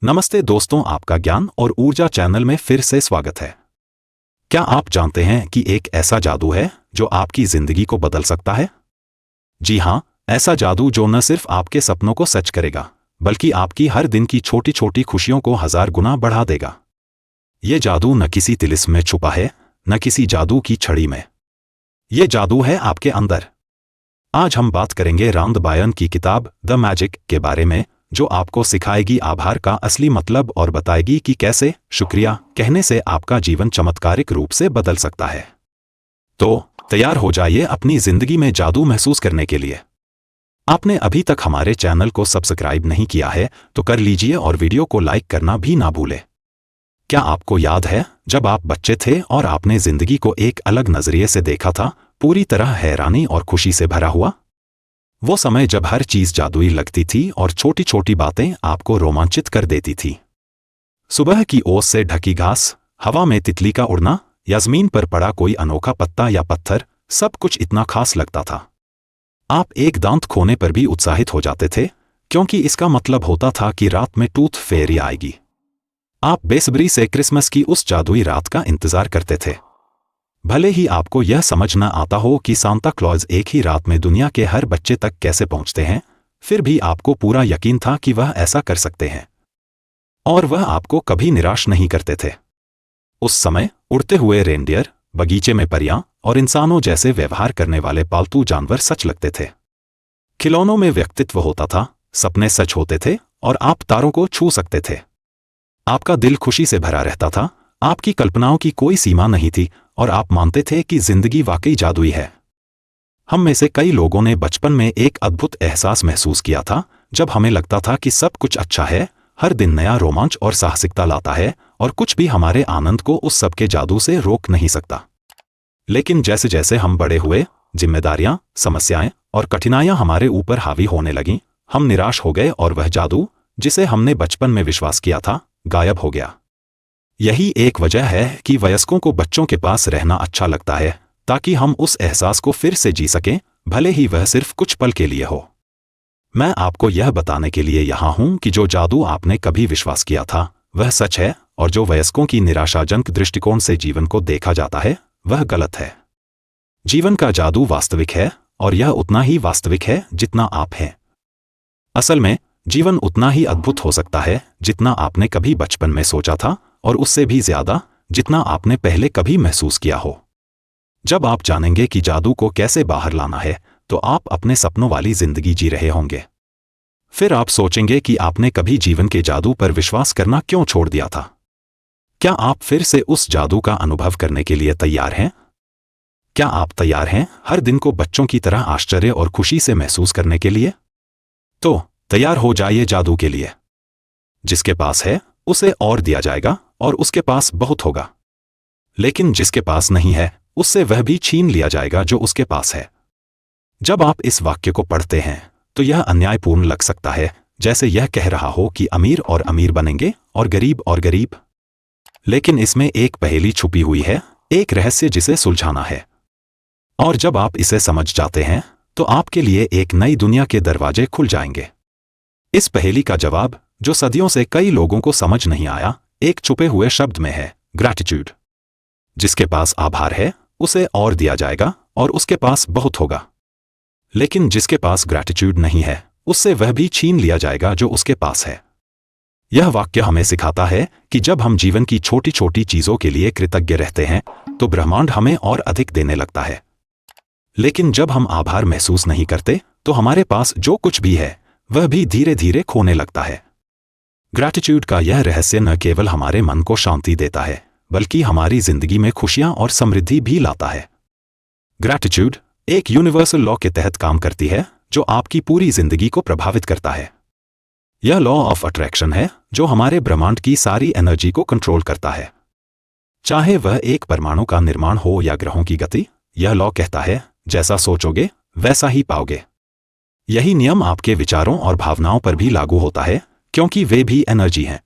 नमस्ते दोस्तों, आपका ज्ञान और ऊर्जा चैनल में फिर से स्वागत है। क्या आप जानते हैं कि एक ऐसा जादू है जो आपकी जिंदगी को बदल सकता है? जी हाँ, ऐसा जादू जो न सिर्फ आपके सपनों को सच करेगा, बल्कि आपकी हर दिन की छोटी छोटी खुशियों को 1000 गुना बढ़ा देगा। ये जादू न किसी तिलिस्म में छुपा है, न किसी जादू की छड़ी में। ये जादू है आपके अंदर। आज हम बात करेंगे रांद बायन की किताब द मैजिक के बारे में, जो आपको सिखाएगी आभार का असली मतलब और बताएगी कि कैसे शुक्रिया कहने से आपका जीवन चमत्कारिक रूप से बदल सकता है। तो तैयार हो जाइए अपनी जिंदगी में जादू महसूस करने के लिए। आपने अभी तक हमारे चैनल को सब्सक्राइब नहीं किया है तो कर लीजिए और वीडियो को लाइक करना भी ना भूलें। क्या आपको याद है जब आप बच्चे थे और आपने जिंदगी को एक अलग नजरिए से देखा था, पूरी तरह हैरानी और खुशी से भरा हुआ? वो समय जब हर चीज जादुई लगती थी और छोटी छोटी बातें आपको रोमांचित कर देती थी। सुबह की ओस से ढकी घास, हवा में तितली का उड़ना या जमीन पर पड़ा कोई अनोखा पत्ता या पत्थर, सब कुछ इतना खास लगता था। आप एक दांत खोने पर भी उत्साहित हो जाते थे, क्योंकि इसका मतलब होता था कि रात में टूथ फेयरी आएगी। आप बेसब्री से क्रिसमस की उस जादुई रात का इंतजार करते थे। भले ही आपको यह समझ न आता हो कि सांता क्लॉज एक ही रात में दुनिया के हर बच्चे तक कैसे पहुंचते हैं, फिर भी आपको पूरा यकीन था कि वह ऐसा कर सकते हैं। और वह आपको कभी निराश नहीं करते थे। उस समय उड़ते हुए रेनडियर, बगीचे में परियां और इंसानों जैसे व्यवहार करने वाले पालतू जानवर सच लगते थे। खिलौनों में व्यक्तित्व होता था, सपने सच होते थे और आप तारों को छू सकते थे। आपका दिल खुशी से भरा रहता था, आपकी कल्पनाओं की कोई सीमा नहीं थी और आप मानते थे कि जिंदगी वाकई जादुई है। हम में से कई लोगों ने बचपन में एक अद्भुत एहसास महसूस किया था, जब हमें लगता था कि सब कुछ अच्छा है, हर दिन नया रोमांच और साहसिकता लाता है और कुछ भी हमारे आनंद को उस सब के जादू से रोक नहीं सकता। लेकिन जैसे जैसे हम बड़े हुए, जिम्मेदारियां, समस्याएं और कठिनाइयां हमारे ऊपर हावी होने लगीं, हम निराश हो गए और वह जादू जिसे हमने बचपन में विश्वास किया था, गायब हो गया। यही एक वजह है कि वयस्कों को बच्चों के पास रहना अच्छा लगता है, ताकि हम उस एहसास को फिर से जी सकें, भले ही वह सिर्फ कुछ पल के लिए हो। मैं आपको यह बताने के लिए यहाँ हूँ कि जो जादू आपने कभी विश्वास किया था, वह सच है, और जो वयस्कों की निराशाजनक दृष्टिकोण से जीवन को देखा जाता है, वह गलत है। जीवन का जादू वास्तविक है, और यह उतना ही वास्तविक है जितना आप हैं। असल में जीवन उतना ही अद्भुत हो सकता है जितना आपने कभी बचपन में सोचा था, और उससे भी ज्यादा जितना आपने पहले कभी महसूस किया हो। जब आप जानेंगे कि जादू को कैसे बाहर लाना है, तो आप अपने सपनों वाली जिंदगी जी रहे होंगे। फिर आप सोचेंगे कि आपने कभी जीवन के जादू पर विश्वास करना क्यों छोड़ दिया था। क्या आप फिर से उस जादू का अनुभव करने के लिए तैयार हैं? क्या आप तैयार हैं हर दिन को बच्चों की तरह आश्चर्य और खुशी से महसूस करने के लिए? तो तैयार हो जाइए जादू के लिए। जिसके पास है उसे और दिया जाएगा, और उसके पास बहुत होगा। लेकिन जिसके पास नहीं है, उससे वह भी छीन लिया जाएगा जो उसके पास है। जब आप इस वाक्य को पढ़ते हैं तो यह अन्यायपूर्ण लग सकता है, जैसे यह कह रहा हो कि अमीर और अमीर बनेंगे और गरीब। लेकिन इसमें एक पहेली छुपी हुई है, एक रहस्य जिसे सुलझाना है। और जब आप इसे समझ जाते हैं तो आपके लिए एक नई दुनिया के दरवाजे खुल जाएंगे। इस पहेली का जवाब, जो सदियों से कई लोगों को समझ नहीं आया, एक छुपे हुए शब्द में है, ग्रैटिट्यूड। जिसके पास आभार है उसे और दिया जाएगा और उसके पास बहुत होगा। लेकिन जिसके पास ग्रैटिट्यूड नहीं है, उससे वह भी छीन लिया जाएगा जो उसके पास है। यह वाक्य हमें सिखाता है कि जब हम जीवन की छोटी छोटी चीजों के लिए कृतज्ञ रहते हैं तो ब्रह्मांड हमें और अधिक देने लगता है। लेकिन जब हम आभार महसूस नहीं करते तो हमारे पास जो कुछ भी है वह भी धीरे धीरे खोने लगता है। ग्रैटिट्यूड का यह रहस्य न केवल हमारे मन को शांति देता है, बल्कि हमारी जिंदगी में खुशियां और समृद्धि भी लाता है। ग्रैटिट्यूड एक यूनिवर्सल लॉ के तहत काम करती है, जो आपकी पूरी जिंदगी को प्रभावित करता है। यह लॉ ऑफ अट्रैक्शन है, जो हमारे ब्रह्मांड की सारी एनर्जी को कंट्रोल करता है। चाहे वह एक परमाणु का निर्माण हो या ग्रहों की गति, यह लॉ कहता है, जैसा सोचोगे वैसा ही पाओगे। यही नियम आपके विचारों और भावनाओं पर भी लागू होता है, क्योंकि वे भी एनर्जी हैं।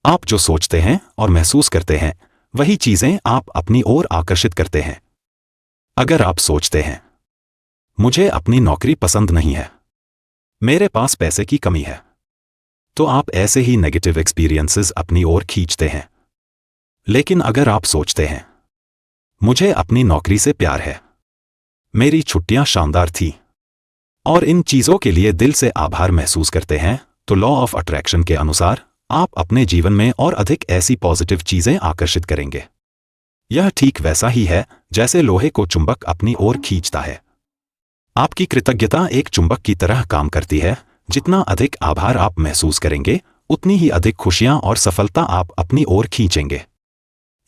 आप जो सोचते हैं और महसूस करते हैं, वही चीजें आप अपनी ओर आकर्षित करते हैं। अगर आप सोचते हैं, मुझे अपनी नौकरी पसंद नहीं है, मेरे पास पैसे की कमी है, तो आप ऐसे ही नेगेटिव एक्सपीरियंसेस अपनी ओर खींचते हैं। लेकिन अगर आप सोचते हैं, मुझे अपनी नौकरी से प्यार है, मेरी छुट्टियां शानदार थी, और इन चीजों के लिए दिल से आभार महसूस करते हैं, तो लॉ ऑफ अट्रैक्शन के अनुसार आप अपने जीवन में और अधिक ऐसी पॉजिटिव चीजें आकर्षित करेंगे। यह ठीक वैसा ही है जैसे लोहे को चुंबक अपनी ओर खींचता है। आपकी कृतज्ञता एक चुंबक की तरह काम करती है। जितना अधिक आभार आप महसूस करेंगे, उतनी ही अधिक खुशियां और सफलता आप अपनी ओर खींचेंगे।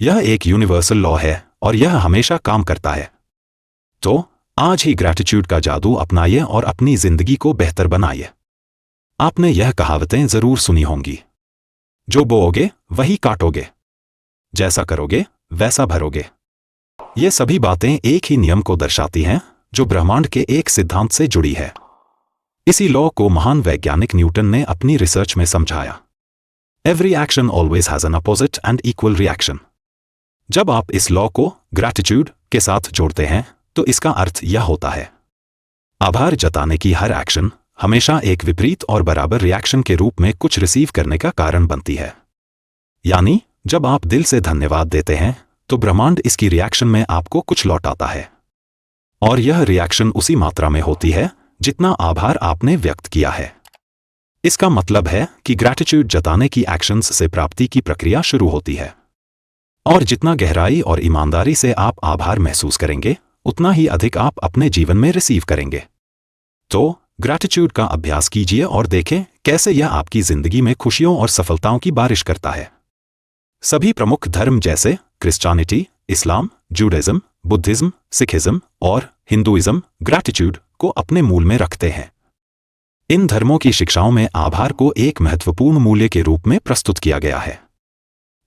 यह एक यूनिवर्सल लॉ है और यह हमेशा काम करता है। तो आज ही ग्रैटिट्यूड का जादू अपनाइए और अपनी जिंदगी को बेहतर बनाइए। आपने यह कहावतें जरूर सुनी होंगी, जो बोओगे वही काटोगे, जैसा करोगे वैसा भरोगे। ये सभी बातें एक ही नियम को दर्शाती हैं, जो ब्रह्मांड के एक सिद्धांत से जुड़ी है। इसी लॉ को महान वैज्ञानिक न्यूटन ने अपनी रिसर्च में समझाया। Every action always has an opposite and equal reaction. जब आप इस लॉ को ग्रैटिट्यूड के साथ जोड़ते हैं, तो इसका अर्थ यह होता है, आभार जताने की हर एक्शन हमेशा एक विपरीत और बराबर रिएक्शन के रूप में कुछ रिसीव करने का कारण बनती है। यानी जब आप दिल से धन्यवाद देते हैं, तो ब्रह्मांड इसकी रिएक्शन में आपको कुछ लौटाता है, और यह रिएक्शन उसी मात्रा में होती है जितना आभार आपने व्यक्त किया है। इसका मतलब है कि ग्रैटिट्यूड जताने की एक्शंस से प्राप्ति की प्रक्रिया शुरू होती है, और जितना गहराई और ईमानदारी से आप आभार महसूस करेंगे, उतना ही अधिक आप अपने जीवन में रिसीव करेंगे। तो ग्रैटिट्यूड का अभ्यास कीजिए और देखें कैसे यह आपकी जिंदगी में खुशियों और सफलताओं की बारिश करता है। सभी प्रमुख धर्म जैसे क्रिश्चियनिटी, इस्लाम, जूडाइज्म, बुद्धिज्म, सिखिज्म और हिंदुइज्म ग्रैटिट्यूड को अपने मूल में रखते हैं। इन धर्मों की शिक्षाओं में आभार को एक महत्वपूर्ण मूल्य के रूप में प्रस्तुत किया गया है।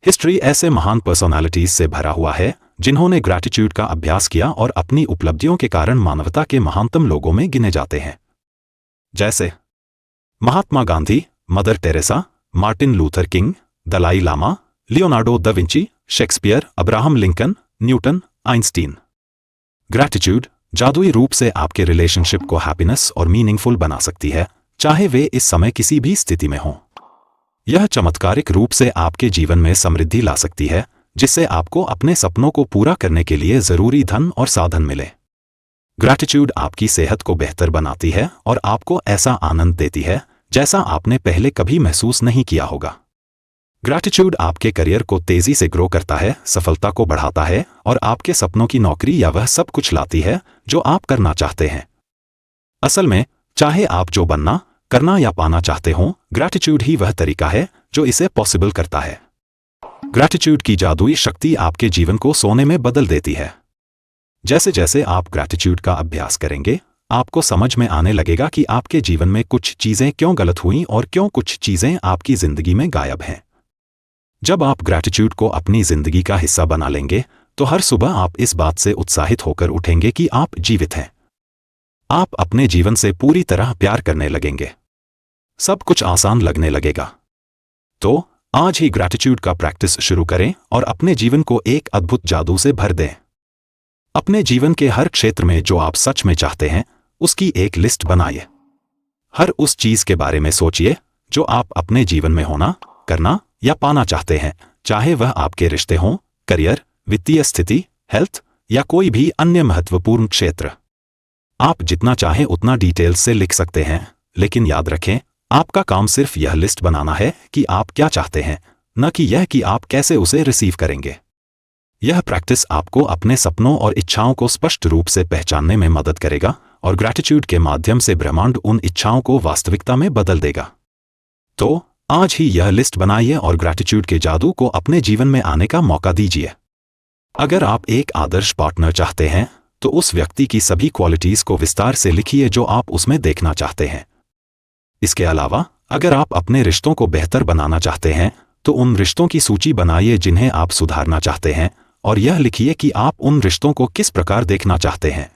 हिस्ट्री ऐसे महान पर्सनालिटीज से भरा हुआ है जिन्होंने ग्रैटिट्यूड का अभ्यास किया और अपनी उपलब्धियों के कारण मानवता के महानतम लोगों में गिने जाते हैं। जैसे Mahatma Gandhi, Mother Teresa, Martin Luther King, Dalai Lama, Leonardo da Vinci, Shakespeare, Abraham Lincoln, Newton, Einstein. Gratitude जादुई रूप से आपके रिलेशनशिप को हैप्पीनेस और मीनिंगफुल बना सकती है, चाहे वे इस समय किसी भी स्थिति में हों। यह चमत्कारिक रूप से आपके जीवन में समृद्धि ला सकती है, जिससे आपको अपने सपनों को पूरा करने के लिए जरूरी धन और साधन मिले। ग्रैटिट्यूड आपकी सेहत को बेहतर बनाती है और आपको ऐसा आनंद देती है जैसा आपने पहले कभी महसूस नहीं किया होगा। ग्रैटिट्यूड आपके करियर को तेजी से ग्रो करता है, सफलता को बढ़ाता है और आपके सपनों की नौकरी या वह सब कुछ लाती है जो आप करना चाहते हैं। असल में चाहे आप जो बनना, करना या पाना चाहते हों, ग्रैटिट्यूड ही वह तरीका है जो इसे पॉसिबल करता है। ग्रैटिट्यूड की जादुई शक्ति आपके जीवन को सोने में बदल देती है। जैसे जैसे आप ग्रैटिट्यूड का अभ्यास करेंगे, आपको समझ में आने लगेगा कि आपके जीवन में कुछ चीजें क्यों गलत हुईं और क्यों कुछ चीजें आपकी जिंदगी में गायब हैं। जब आप ग्रैटिट्यूड को अपनी जिंदगी का हिस्सा बना लेंगे, तो हर सुबह आप इस बात से उत्साहित होकर उठेंगे कि आप जीवित हैं। आप अपने जीवन से पूरी तरह प्यार करने लगेंगे। सब कुछ आसान लगने लगेगा। तो आज ही ग्रैटिट्यूड का प्रैक्टिस शुरू करें और अपने जीवन को एक अद्भुत जादू से भर दें। अपने जीवन के हर क्षेत्र में जो आप सच में चाहते हैं, उसकी एक लिस्ट बनाइए। हर उस चीज के बारे में सोचिए जो आप अपने जीवन में होना, करना या पाना चाहते हैं, चाहे वह आपके रिश्ते हों, करियर, वित्तीय स्थिति, हेल्थ या कोई भी अन्य महत्वपूर्ण क्षेत्र। आप जितना चाहें उतना डिटेल्स से लिख सकते हैं, लेकिन याद रखें, आपका काम सिर्फ यह लिस्ट बनाना है कि आप क्या चाहते हैं, न कि यह कि आप कैसे उसे रिसीव करेंगे। यह प्रैक्टिस आपको अपने सपनों और इच्छाओं को स्पष्ट रूप से पहचानने में मदद करेगा और ग्रैटिट्यूड के माध्यम से ब्रह्मांड उन इच्छाओं को वास्तविकता में बदल देगा। तो आज ही यह लिस्ट बनाइए और ग्रैटिट्यूड के जादू को अपने जीवन में आने का मौका दीजिए। अगर आप एक आदर्श पार्टनर चाहते हैं, तो उस व्यक्ति की सभी क्वालिटीज को विस्तार से लिखिए जो आप उसमें देखना चाहते हैं। इसके अलावा अगर आप अपने रिश्तों को बेहतर बनाना चाहते हैं, तो उन रिश्तों की सूची बनाइए जिन्हें आप सुधारना चाहते हैं, और यह लिखिए कि आप उन रिश्तों को किस प्रकार देखना चाहते हैं।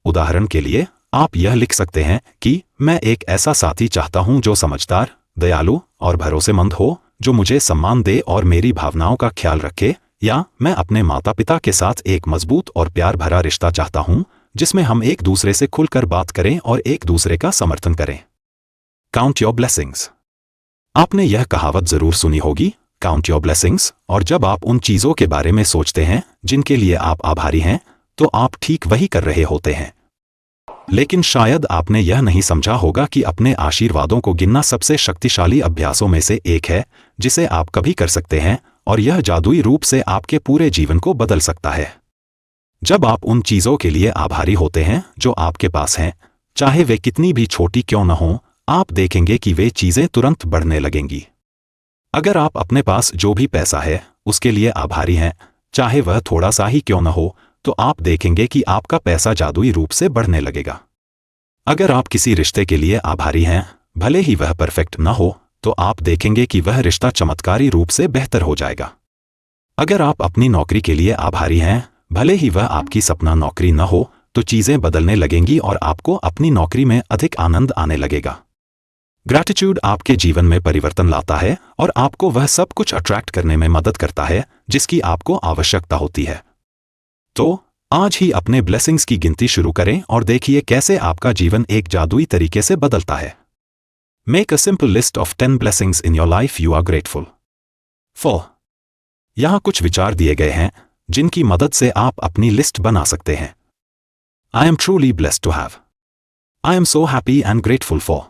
उदाहरण के लिए आप यह लिख सकते हैं कि मैं एक ऐसा साथी चाहता हूं जो समझदार, दयालु और भरोसेमंद हो, जो मुझे सम्मान दे और मेरी भावनाओं का ख्याल रखे, या मैं अपने माता पिता के साथ एक मजबूत और प्यार भरा रिश्ता चाहता हूं, जिसमें हम एक दूसरे से खुलकर बात करें और एक दूसरे का समर्थन करें। Count your blessings. आपने यह कहावत जरूर सुनी होगी, काउंट योर ब्लेसिंग्स, और जब आप उन चीजों के बारे में सोचते हैं जिनके लिए आप आभारी हैं, तो आप ठीक वही कर रहे होते हैं। लेकिन शायद आपने यह नहीं समझा होगा कि अपने आशीर्वादों को गिनना सबसे शक्तिशाली अभ्यासों में से एक है जिसे आप कभी कर सकते हैं, और यह जादुई रूप से आपके पूरे जीवन को बदल सकता है। जब आप उन चीजों के लिए आभारी होते हैं जो आपके पास हैं, चाहे वे कितनी भी छोटी क्यों न हों, आप देखेंगे कि वे चीजें तुरंत बढ़ने लगेंगी। अगर आप अपने पास जो भी पैसा है उसके लिए आभारी हैं, चाहे वह थोड़ा सा ही क्यों न हो, तो आप देखेंगे कि आपका पैसा जादुई रूप से बढ़ने लगेगा। अगर आप किसी रिश्ते के लिए आभारी हैं, भले ही वह परफेक्ट न हो, तो आप देखेंगे कि वह रिश्ता चमत्कारी रूप से बेहतर हो जाएगा। अगर आप अपनी नौकरी के लिए आभारी हैं, भले ही वह आपकी सपना नौकरी न हो, तो चीजें बदलने लगेंगी और आपको अपनी नौकरी में अधिक आनंद आने लगेगा। ग्रैटिट्यूड आपके जीवन में परिवर्तन लाता है और आपको वह सब कुछ अट्रैक्ट करने में मदद करता है जिसकी आपको आवश्यकता होती है। तो आज ही अपने ब्लेसिंग्स की गिनती शुरू करें और देखिए कैसे आपका जीवन एक जादुई तरीके से बदलता है। Make a simple list of 10 blessings in your life you are grateful for. यहां कुछ विचार दिए गए हैं जिनकी मदद से आप अपनी लिस्ट बना सकते हैं। I am truly blessed to have. I am so happy and grateful for.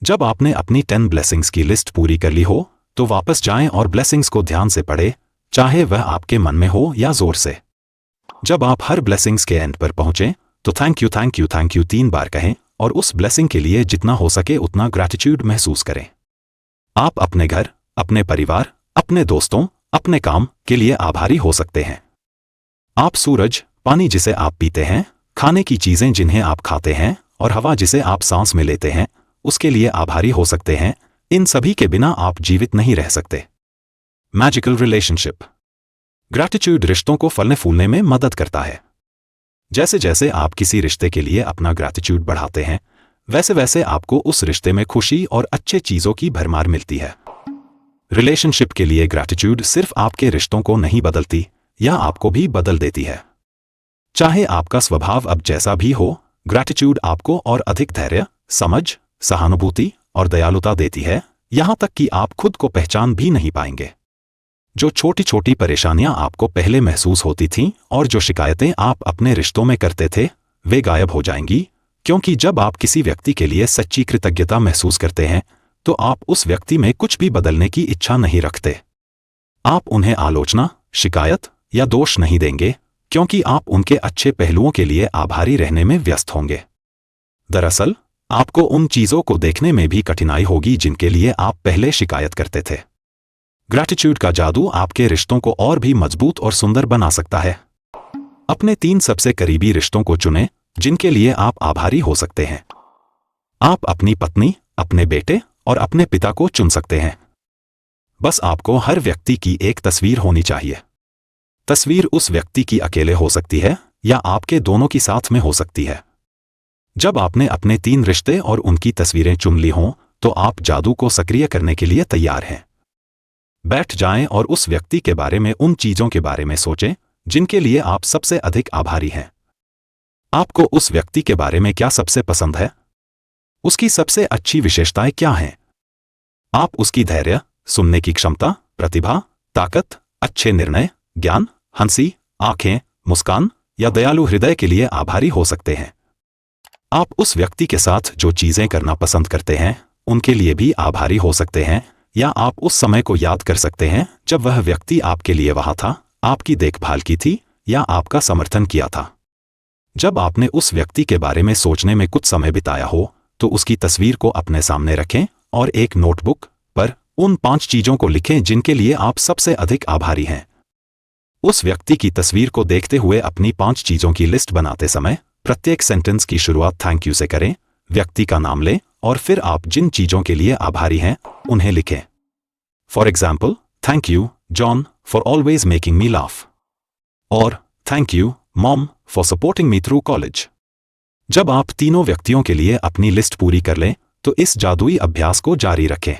जब आपने अपनी 10 ब्लेसिंग्स की लिस्ट पूरी कर ली हो, तो वापस जाएं और ब्लेसिंग्स को ध्यान से पढ़ें, चाहे वह आपके मन में हो या जोर से। जब आप हर ब्लेसिंग्स के एंड पर पहुंचें, तो thank you thank you thank you 3 बार कहें और उस ब्लेसिंग के लिए जितना हो सके उतना ग्रैटिट्यूड महसूस करें। आप अपने घर, अपने परिवार, अपने दोस्तों, अपने काम के लिए आभारी हो सकते हैं। आप सूरज, पानी जिसे आप पीते हैं, खाने की चीजें जिन्हें आप खाते हैं और हवा जिसे आप सांस में लेते हैं, उसके लिए आभारी हो सकते हैं। इन सभी के बिना आप जीवित नहीं रह सकते। Magical relationship. ग्रैटिट्यूड रिश्तों को फलने फूलने में मदद करता है। जैसे जैसे आप किसी रिश्ते के लिए अपना ग्रैटिट्यूड बढ़ाते हैं, वैसे वैसे आपको उस रिश्ते में खुशी और अच्छे चीजों की भरमार मिलती है। रिलेशनशिप के लिए ग्रैटिट्यूड सिर्फ आपके रिश्तों को नहीं बदलती, यह आपको भी बदल देती है। चाहे आपका स्वभाव अब जैसा भी हो, ग्रैटिट्यूड आपको और अधिक धैर्य, समझ, सहानुभूति और दयालुता देती है, यहां तक कि आप खुद को पहचान भी नहीं पाएंगे। जो छोटी छोटी परेशानियां आपको पहले महसूस होती थीं और जो शिकायतें आप अपने रिश्तों में करते थे, वे गायब हो जाएंगी, क्योंकि जब आप किसी व्यक्ति के लिए सच्ची कृतज्ञता महसूस करते हैं, तो आप उस व्यक्ति में कुछ भी बदलने की इच्छा नहीं रखते। आप उन्हें आलोचना, शिकायत या दोष नहीं देंगे, क्योंकि आप उनके अच्छे पहलुओं के लिए आभारी रहने में व्यस्त होंगे। दरअसल, आपको उन चीजों को देखने में भी कठिनाई होगी जिनके लिए आप पहले शिकायत करते थे। ग्रैटिट्यूड का जादू आपके रिश्तों को और भी मजबूत और सुंदर बना सकता है। अपने 3 सबसे करीबी रिश्तों को चुनें जिनके लिए आप आभारी हो सकते हैं। आप अपनी पत्नी, अपने बेटे और अपने पिता को चुन सकते हैं। बस आपको हर व्यक्ति की एक तस्वीर होनी चाहिए। तस्वीर उस व्यक्ति की अकेले हो सकती है या आपके दोनों की साथ में हो सकती है। जब आपने अपने 3 रिश्ते और उनकी तस्वीरें चुन ली हों, तो आप जादू को सक्रिय करने के लिए तैयार हैं। बैठ जाएं और उस व्यक्ति के बारे में उन चीजों के बारे में सोचें जिनके लिए आप सबसे अधिक आभारी हैं। आपको उस व्यक्ति के बारे में क्या सबसे पसंद है? उसकी सबसे अच्छी विशेषताएं क्या हैं? आप उसकी धैर्य, सुनने की क्षमता, प्रतिभा, ताकत, अच्छे निर्णय, ज्ञान, हंसी, आंखें, मुस्कान या दयालु हृदय के लिए आभारी हो सकते हैं। आप उस व्यक्ति के साथ जो चीजें करना पसंद करते हैं, उनके लिए भी आभारी हो सकते हैं, या आप उस समय को याद कर सकते हैं जब वह व्यक्ति आपके लिए वहां था, आपकी देखभाल की थी या आपका समर्थन किया था। जब आपने उस व्यक्ति के बारे में सोचने में कुछ समय बिताया हो, तो उसकी तस्वीर को अपने सामने रखें और एक नोटबुक पर उन 5 चीजों को लिखें जिनके लिए आप सबसे अधिक आभारी हैं। उस व्यक्ति की तस्वीर को देखते हुए अपनी 5 चीजों की लिस्ट बनाते समय प्रत्येक सेंटेंस की शुरुआत थैंक यू से करें, व्यक्ति का नाम लें और फिर आप जिन चीजों के लिए आभारी हैं उन्हें लिखें। For example, thank you John for always making me laugh, और thank you mom for supporting me through college. जब आप तीनों व्यक्तियों के लिए अपनी लिस्ट पूरी कर लें, तो इस जादुई अभ्यास को जारी रखें।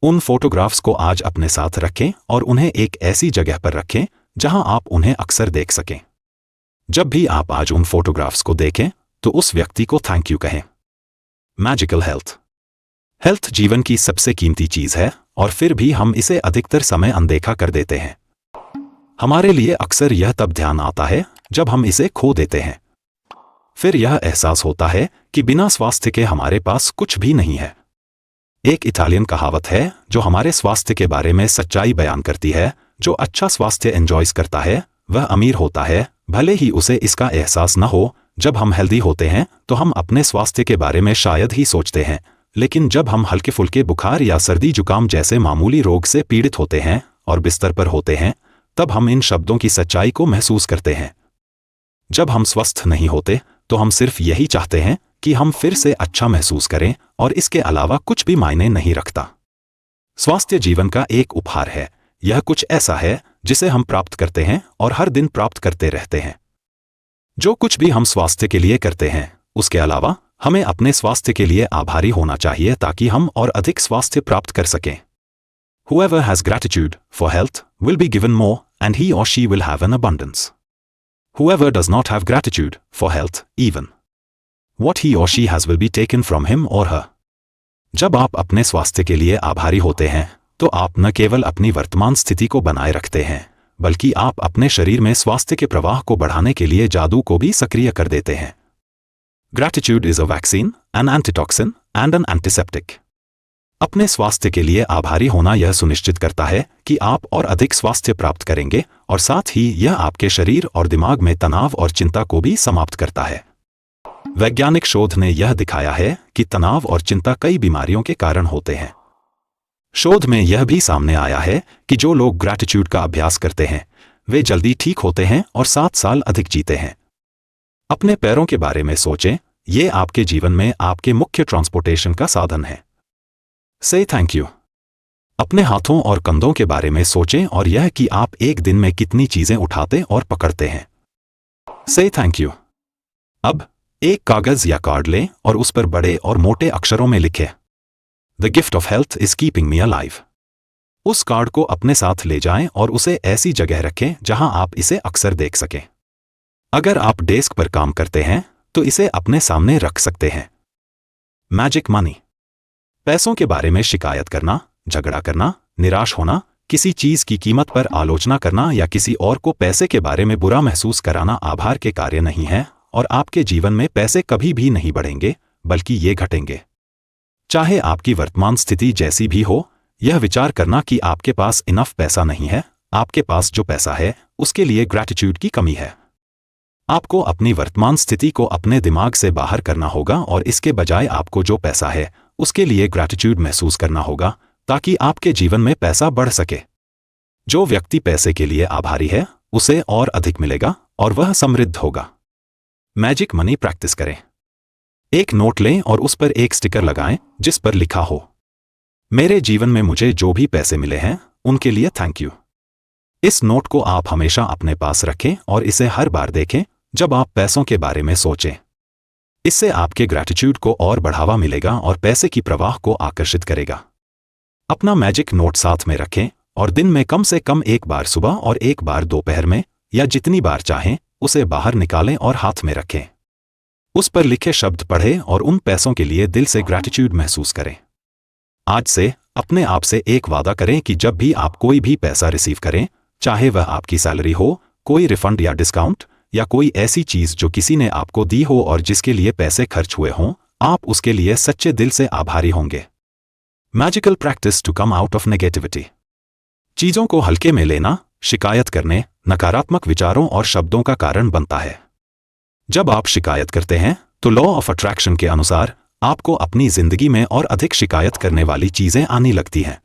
उन फोटोग्राफ्स को आज अपने साथ रखें और उन्हें एक ऐसी जगह पर रखें जहां आप उन्हें अक्सर देख सकें। जब भी आप आज उन फोटोग्राफ्स को देखें, तो उस व्यक्ति को थैंक यू कहें। Magical health. हेल्थ जीवन की सबसे कीमती चीज है और फिर भी हम इसे अधिकतर समय अनदेखा कर देते हैं। हमारे लिए अक्सर यह तब ध्यान आता है जब हम इसे खो देते हैं। फिर यह एहसास होता है कि बिना स्वास्थ्य के हमारे पास कुछ भी नहीं है। एक इटालियन कहावत है जो हमारे स्वास्थ्य के बारे में सच्चाई बयान करती है, जो अच्छा स्वास्थ्य एंजॉयज करता है वह अमीर होता है, भले ही उसे इसका एहसास न हो। जब हम हेल्दी होते हैं तो हम अपने स्वास्थ्य के बारे में शायद ही सोचते हैं, लेकिन जब हम हल्के फुल्के बुखार या सर्दी जुकाम जैसे मामूली रोग से पीड़ित होते हैं और बिस्तर पर होते हैं, तब हम इन शब्दों की सच्चाई को महसूस करते हैं। जब हम स्वस्थ नहीं होते तो हम सिर्फ यही चाहते हैं कि हम फिर से अच्छा महसूस करें, और इसके अलावा कुछ भी मायने नहीं रखता। स्वास्थ्य जीवन का एक उपहार है। यह कुछ ऐसा है जिसे हम प्राप्त करते हैं और हर दिन प्राप्त करते रहते हैं। जो कुछ भी हम स्वास्थ्य के लिए करते हैं, उसके अलावा हमें अपने स्वास्थ्य के लिए आभारी होना चाहिए ताकि हम और अधिक स्वास्थ्य प्राप्त कर सकें। Whoever has gratitude for health will be given more, and he or she will have an abundance. Whoever does not have gratitude for health, even what he or she has will be taken from him or her. जब आप अपने स्वास्थ्य के लिए आभारी होते हैं तो आप न केवल अपनी वर्तमान स्थिति को बनाए रखते हैं, बल्कि आप अपने शरीर में स्वास्थ्य के प्रवाह को बढ़ाने के लिए जादू को भी सक्रिय कर देते हैं। Gratitude is a vaccine, an antitoxin, and an antiseptic. अपने स्वास्थ्य के लिए आभारी होना यह सुनिश्चित करता है कि आप और अधिक स्वास्थ्य प्राप्त करेंगे, और साथ ही यह आपके शरीर और दिमाग में तनाव और चिंता को भी समाप्त करता है। वैज्ञानिक शोध ने यह दिखाया है कि तनाव और चिंता कई बीमारियों के कारण होते हैं। शोध में यह भी सामने आया है कि जो लोग ग्रैटिट्यूड का अभ्यास करते हैं वे जल्दी ठीक होते हैं और 7 साल अधिक जीते हैं। अपने पैरों के बारे में सोचें, ये आपके जीवन में आपके मुख्य ट्रांसपोर्टेशन का साधन है। से थैंक यू। अपने हाथों और कंधों के बारे में सोचें और यह कि आप एक दिन में कितनी चीजें उठाते और पकड़ते हैं। से थैंक यू। अब एक कागज या कार्ड लें और उस पर बड़े और मोटे अक्षरों में लिखें, the gift of health is keeping me alive. उस कार्ड को अपने साथ ले जाएं और उसे ऐसी जगह रखें जहां आप इसे अक्सर देख सकें। अगर आप डेस्क पर काम करते हैं तो इसे अपने सामने रख सकते हैं। Magic money. पैसों के बारे में शिकायत करना, झगड़ा करना, निराश होना, किसी चीज की कीमत पर आलोचना करना या किसी और को पैसे के बारे में बुरा महसूस कराना आभार के कार्य नहीं है, और आपके जीवन में पैसे कभी भी नहीं बढ़ेंगे बल्कि ये घटेंगे। चाहे आपकी वर्तमान स्थिति जैसी भी हो, यह विचार करना कि आपके पास इनफ पैसा नहीं है, आपके पास जो पैसा है उसके लिए ग्रैटिट्यूड की कमी है। आपको अपनी वर्तमान स्थिति को अपने दिमाग से बाहर करना होगा और इसके बजाय आपको जो पैसा है उसके लिए ग्रैटिट्यूड महसूस करना होगा, ताकि आपके जीवन में पैसा बढ़ सके। जो व्यक्ति पैसे के लिए आभारी है उसे और अधिक मिलेगा और वह समृद्ध होगा। मैजिक मनी प्रैक्टिस करें। एक नोट लें और उस पर एक स्टिकर लगाएं जिस पर लिखा हो, मेरे जीवन में मुझे जो भी पैसे मिले हैं उनके लिए थैंक यू। इस नोट को आप हमेशा अपने पास रखें और इसे हर बार देखें जब आप पैसों के बारे में सोचें। इससे आपके ग्रैटिट्यूड को और बढ़ावा मिलेगा और पैसे की प्रवाह को आकर्षित करेगा। अपना मैजिक नोट साथ में रखें और दिन में कम से कम एक बार सुबह और एक बार दोपहर में, या जितनी बार चाहें उसे बाहर निकालें और हाथ में रखें। उस पर लिखे शब्द पढ़ें और उन पैसों के लिए दिल से ग्रैटिट्यूड महसूस करें। आज से अपने आप से एक वादा करें कि जब भी आप कोई भी पैसा रिसीव करें, चाहे वह आपकी सैलरी हो, कोई रिफंड या डिस्काउंट, या कोई ऐसी चीज जो किसी ने आपको दी हो और जिसके लिए पैसे खर्च हुए हों, आप उसके लिए सच्चे दिल से आभारी होंगे। Magical practice to come out of negativity. चीजों को हल्के में लेना शिकायत करने, नकारात्मक विचारों और शब्दों का कारण बनता है। जब आप शिकायत करते हैं तो लॉ ऑफ अट्रैक्शन के अनुसार आपको अपनी जिंदगी में और अधिक शिकायत करने वाली चीजें आनी लगती हैं।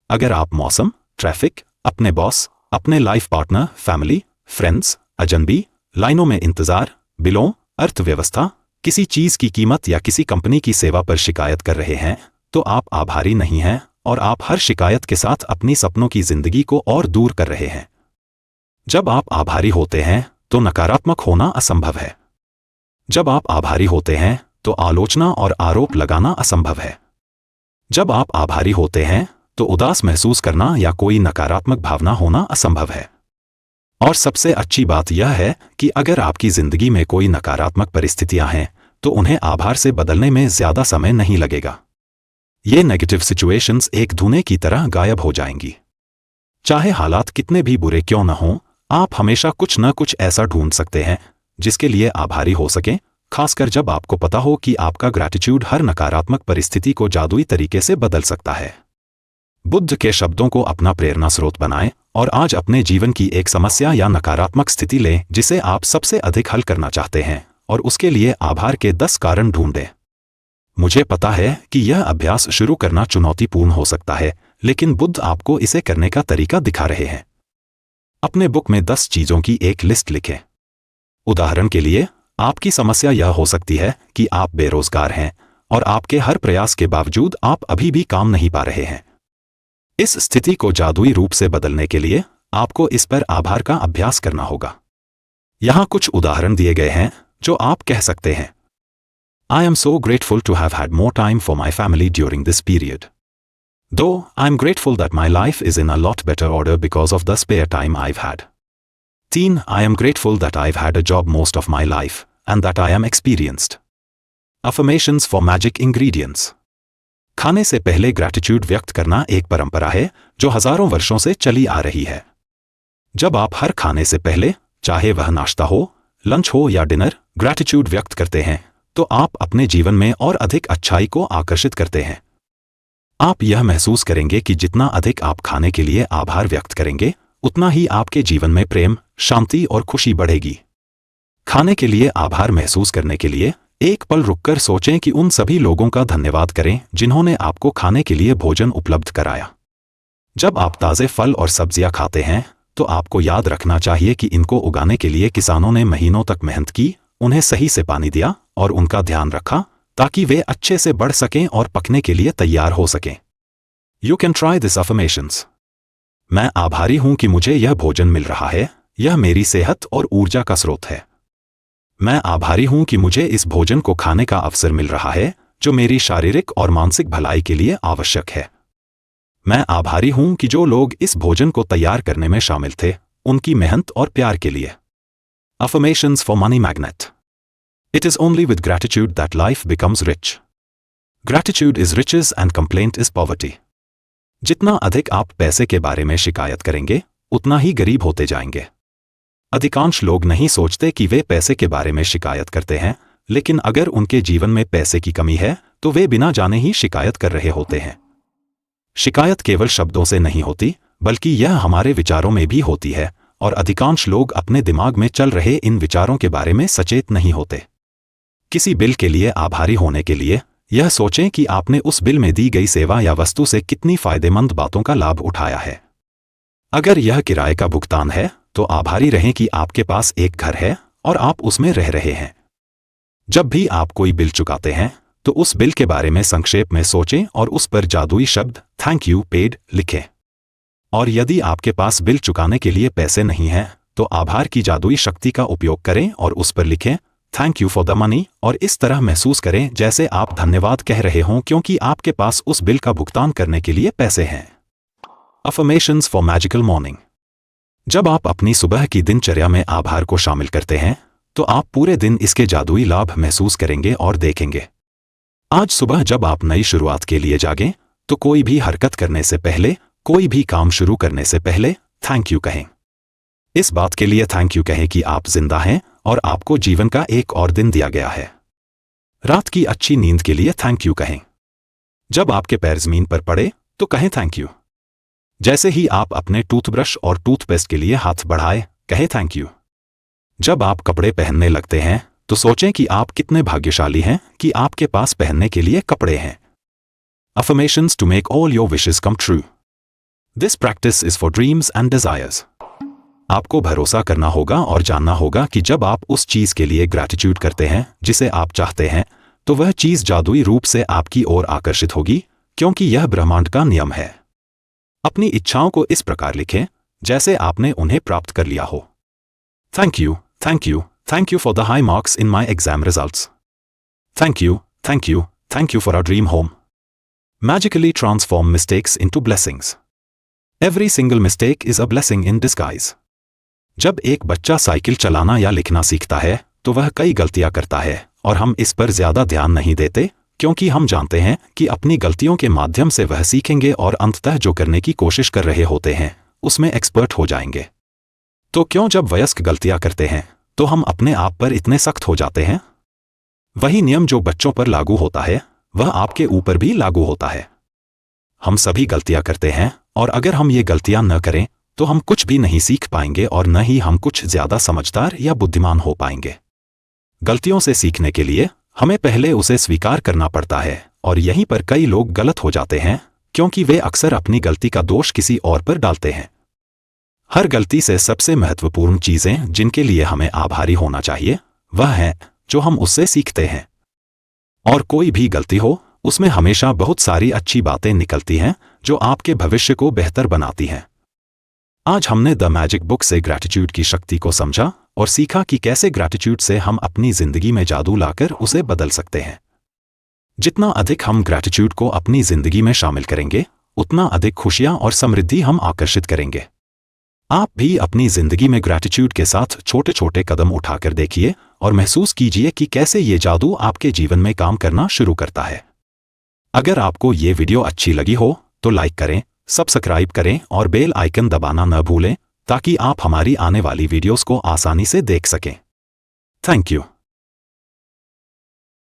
अगर आप मौसम, ट्रैफिक, अपने बॉस, अपने लाइफ पार्टनर, फैमिली, फ्रेंड्स, अजनबी, लाइनों में इंतजार, बिलों, अर्थव्यवस्था, किसी चीज की कीमत या किसी कंपनी की सेवा पर शिकायत कर रहे हैं, तो आप आभारी नहीं हैं और आप हर शिकायत के साथ अपनी सपनों की जिंदगी को और दूर कर रहे हैं। जब आप आभारी होते हैं तो नकारात्मक होना असंभव है। जब आप आभारी होते हैं तो आलोचना और आरोप लगाना असंभव है। जब आप आभारी होते हैं तो उदास महसूस करना या कोई नकारात्मक भावना होना असंभव है। और सबसे अच्छी बात यह है कि अगर आपकी जिंदगी में कोई नकारात्मक परिस्थितियां हैं तो उन्हें आभार से बदलने में ज्यादा समय नहीं लगेगा। ये नेगेटिव सिचुएशंस एक धुएं की तरह गायब हो जाएंगी। चाहे हालात कितने भी बुरे क्यों न हों, आप हमेशा कुछ न कुछ ऐसा ढूंढ सकते हैं जिसके लिए आभारी हो सकें, खासकर जब आपको पता हो कि आपका ग्रैटिट्यूड हर नकारात्मक परिस्थिति को जादुई तरीके से बदल सकता है। बुद्ध के शब्दों को अपना प्रेरणा स्रोत बनाएं और आज अपने जीवन की एक समस्या या नकारात्मक स्थिति लें जिसे आप सबसे अधिक हल करना चाहते हैं और उसके लिए आभार के 10 कारण ढूंढें। मुझे पता है कि यह अभ्यास शुरू करना चुनौतीपूर्ण हो सकता है, लेकिन बुद्ध आपको इसे करने का तरीका दिखा रहे हैं। अपने बुक में 10 चीजों की एक लिस्ट लिखें। उदाहरण के लिए, आपकी समस्या यह हो सकती है कि आप बेरोजगार हैं और आपके हर प्रयास के बावजूद आप अभी भी काम नहीं पा रहे हैं। इस स्थिति को जादुई रूप से बदलने के लिए आपको इस पर आभार का अभ्यास करना होगा। यहां कुछ उदाहरण दिए गए हैं जो आप कह सकते हैं। I am so grateful to have had more time for my family during this period. Though I'm grateful that my life is in a lot better order because of the spare time I've had. 3. I am grateful that I've had a job most of my life and that I am experienced. Affirmations for magic ingredients. खाने से पहले gratitude व्यक्त करना एक परंपरा है जो हजारों वर्षों से चली आ रही है। जब आप हर खाने से पहले, चाहे वह नाश्ता हो, लंच हो या डिनर, ग्रैटिट्यूड व्यक्त करते हैं तो आप अपने जीवन में और अधिक अच्छाई को आकर्षित करते हैं। आप यह महसूस करेंगे कि जितना अधिक आप खाने के लिए आभार व्यक्त करेंगे, उतना ही आपके जीवन में प्रेम, शांति और खुशी बढ़ेगी। खाने के लिए आभार महसूस करने के लिए एक पल रुककर सोचें कि उन सभी लोगों का धन्यवाद करें जिन्होंने आपको खाने के लिए भोजन उपलब्ध कराया। जब आप ताज़े फल और सब्जियां खाते हैं तो आपको याद रखना चाहिए कि इनको उगाने के लिए किसानों ने महीनों तक मेहनत की, उन्हें सही से पानी दिया और उनका ध्यान रखा ताकि वे अच्छे से बढ़ सकें और पकने के लिए तैयार हो सकें। You can try this affirmations. मैं आभारी हूं कि मुझे यह भोजन मिल रहा है, यह मेरी सेहत और ऊर्जा का स्रोत है। मैं आभारी हूं कि मुझे इस भोजन को खाने का अवसर मिल रहा है जो मेरी शारीरिक और मानसिक भलाई के लिए आवश्यक है। मैं आभारी हूं कि जो लोग इस भोजन को तैयार करने में शामिल थे, उनकी मेहनत और प्यार के लिए। Affirmations for money magnet. It is only with gratitude that life becomes rich. Gratitude is riches and complaint is poverty. जितना अधिक आप पैसे के बारे में शिकायत करेंगे, उतना ही गरीब होते जाएंगे। अधिकांश लोग नहीं सोचते कि वे पैसे के बारे में शिकायत करते हैं, लेकिन अगर उनके जीवन में पैसे की कमी है, तो वे बिना जाने ही शिकायत कर रहे होते हैं। शिकायत केवल शब्दों से नहीं होती, बल्कि यह हमारे विचारों में भी होती है, और अधिकांश लोग अपने दिमाग में चल रहे इन विचारों के बारे में सचेत नहीं होते। किसी बिल के लिए आभारी होने के लिए यह सोचें कि आपने उस बिल में दी गई सेवा या वस्तु से कितनी फायदेमंद बातों का लाभ उठाया है। अगर यह किराए का भुगतान है, तो आभारी रहें कि आपके पास एक घर है और आप उसमें रह रहे हैं। जब भी आप कोई बिल चुकाते हैं, तो उस बिल के बारे में संक्षेप में सोचें और उस पर जादुई शब्द थैंक यू पेड लिखें। और यदि आपके पास बिल चुकाने के लिए पैसे नहीं हैं, तो आभार की जादुई शक्ति का उपयोग करें और उस पर लिखें thank you for the money, और इस तरह महसूस करें जैसे आप धन्यवाद कह रहे हों क्योंकि आपके पास उस बिल का भुगतान करने के लिए पैसे हैं। Affirmations for magical morning. जब आप अपनी सुबह की दिनचर्या में आभार को शामिल करते हैं, तो आप पूरे दिन इसके जादुई लाभ महसूस करेंगे और देखेंगे। आज सुबह जब आप नई शुरुआत के लिए जागें, तो कोई भी हरकत करने से पहले, कोई भी काम शुरू करने से पहले थैंक यू कहें। इस बात के लिए थैंक यू कहें कि आप जिंदा हैं और आपको जीवन का एक और दिन दिया गया है। रात की अच्छी नींद के लिए थैंक यू कहें। जब आपके पैर जमीन पर पड़े, तो कहें थैंक यू। जैसे ही आप अपने टूथब्रश और टूथपेस्ट के लिए हाथ बढ़ाएं, कहें थैंक यू। जब आप कपड़े पहनने लगते हैं, तो सोचें कि आप कितने भाग्यशाली हैं कि आपके पास पहनने के लिए कपड़े हैं। Affirmations to make all your wishes come true. This practice is for dreams and desires. आपको भरोसा करना होगा और जानना होगा कि जब आप उस चीज के लिए ग्रैटिट्यूड करते हैं जिसे आप चाहते हैं, तो वह चीज जादुई रूप से आपकी ओर आकर्षित होगी, क्योंकि यह ब्रह्मांड का नियम है। अपनी इच्छाओं को इस प्रकार लिखें जैसे आपने उन्हें प्राप्त कर लिया हो। Thank you, thank you, thank you for the high marks in my exam results. Thank you, thank you, thank you for a dream home. Magically transform mistakes into blessings. Every single mistake is a blessing in disguise. जब एक बच्चा cycle चलाना या लिखना सीखता है, तो वह कई गलतियां करता है और हम इस पर ज्यादा ध्यान नहीं देते क्योंकि हम जानते हैं कि अपनी गलतियों के माध्यम से वह सीखेंगे और अंततः जो करने की कोशिश कर रहे होते हैं उसमें एक्सपर्ट हो जाएंगे। तो क्यों जब वयस्क गलतियां करते हैं तो हम अपने आप पर इतने सख्त हो जाते हैं? वही नियम जो बच्चों पर लागू होता है वह आपके ऊपर भी लागू होता है। हम सभी गलतियां करते हैं और अगर हम ये गलतियां न करें तो हम कुछ भी नहीं सीख पाएंगे और न ही हम कुछ ज्यादा समझदार या बुद्धिमान हो पाएंगे। गलतियों से सीखने के लिए हमें पहले उसे स्वीकार करना पड़ता है और यहीं पर कई लोग गलत हो जाते हैं क्योंकि वे अक्सर अपनी गलती का दोष किसी और पर डालते हैं। हर गलती से सबसे महत्वपूर्ण चीजें जिनके लिए हमें आभारी होना चाहिए वह है जो हम उससे सीखते हैं। और कोई भी गलती हो उसमें हमेशा बहुत सारी अच्छी बातें निकलती हैं जो आपके भविष्य को बेहतर बनाती हैं। आज हमने द मैजिक बुक से ग्रैटिट्यूड की शक्ति को समझा और सीखा कि कैसे ग्रैटिट्यूड से हम अपनी जिंदगी में जादू लाकर उसे बदल सकते हैं। जितना अधिक हम ग्रैटिट्यूड को अपनी जिंदगी में शामिल करेंगे उतना अधिक खुशियां और समृद्धि हम आकर्षित करेंगे। आप भी अपनी जिंदगी में ग्रैटिट्यूड के साथ छोटे छोटे कदम उठाकर देखिए और महसूस कीजिए कि कैसे ये जादू आपके जीवन में काम करना शुरू करता है। अगर आपको ये वीडियो अच्छी लगी हो तो लाइक करें, सब्सक्राइब करें और बेल आइकन दबाना न भूलें ताकि आप हमारी आने वाली वीडियोस को आसानी से देख सकें। Thank you.